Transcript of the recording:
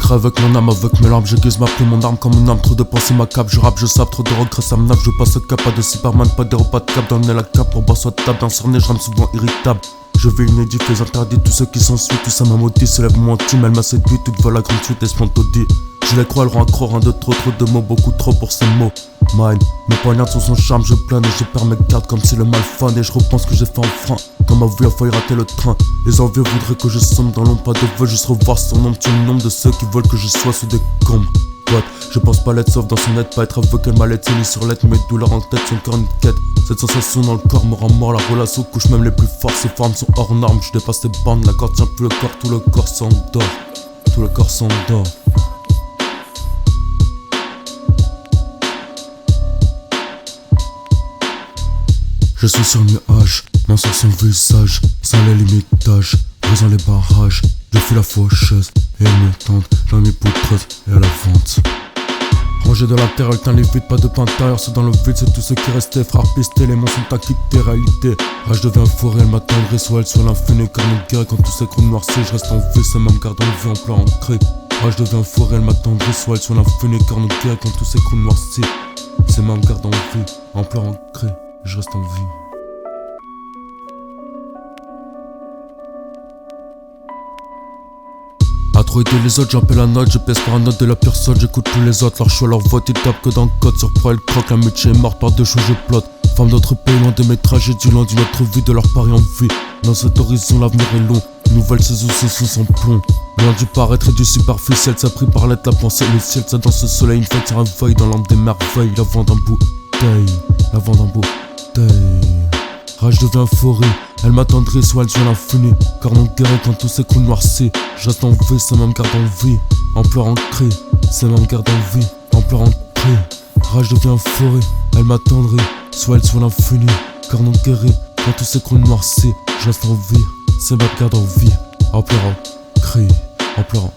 crève avec mon âme, avec mes larmes, j'aiguise ma plume, mon arme comme une arme. Trop de pensées ma cape, je rappe, je sape, trop de regrets, ça me nave. Je passe cap, pas de Superman, pas de repas de cap. Dans le nez la cape, pour bas soit table, dans cerné, je rame souvent irritable. Je vais inédit, les interdits, tous ceux qui sont suivis, tout ça m'a maudit, se lève mon intime, elle m'a séduit, toute voix la grande suite et spontaudie. Je les crois, elle rend accro, rien de trop de mots, beaucoup trop pour ces mots. Mine, mes poignards sur son charme, je plane et je perds mes gardes comme si le mal fan. Et je repense que j'ai fait un frein, quand ma vie a failli rater le train. Les envieux voudraient que je somme dans l'ombre, pas de vol, juste revoir son nom. Tu le nombre de ceux qui veulent que je sois sous des combes. Je pense pas l'être sauf dans son aide, pas être aveugle, elle m'a laissé ni sur l'aide, mes douleurs en tête, son cœur une quête. Cette sensation dans le corps me rend mort, la relation couche même les plus forts, ces formes sont hors normes, je dépasse les bandes, la corde tient plus le corps, tout le corps s'endort, tout le corps s'endort. Je suis sur le nuage, main sur son visage, sans les limitages, brisant les barrages. Je fuis la faucheuse, et elle me tente, dans mes poutreuses et à la vente. Rangé de l'intérieur, le teint les vides, pas de pain intérieur, c'est dans le vide, c'est tout ce qui restait. Frère pisté, les monstres sont acquittés, réalité. Rage devient forêt, elle m'attendrait, soit elle, soit l'infini. Car mon guerre, quand tout s'écroule noirci, je reste en vie, c'est même garde en vie, en plein ancré. Rage devient forêt, elle m'attendrait, soit elle, soit l'infini. Car mon guerre, quand tout s'écroule noirci, c'est même garde en vie, en plein ancré, je reste en vie. A trop aider les autres, j'appelle la note, je pèse par un note de la personne, j'écoute tous les autres, leur choix, leur vote, ils tapent que dans le code, sur proie, elle croque, la mutuelle est morte par deux choses, je plotte. Femme d'autres pays, loin de mes tragédies, loin d'une autre vie, de leur pari en vie. Dans cet horizon, l'avenir est long, nouvelle saison sous son plomb. Loin du paraître et du superficiel, ça pris par l'être, la pensée, le ciel, ça dans ce soleil, une fête sur un veille, dans l'âme des merveilles, la vent d'un bouteille, la vent d'un bouteille. Rage devient forêt, elle m'attendrait, soit elle, soit l'infini. Car mon guerre, quand tout s'écroule noirci, je reste en vie, c'est même garde en vie. En pleurs en cri, c'est même garde en vie. En pleurs en cri, rage devient forêt, elle m'attendrait, soit elle, soit l'infini. Car mon guerre, quand tout s'écroule noirci, je reste en vie, c'est même garde en vie. En pleurs en cri, en pleurs en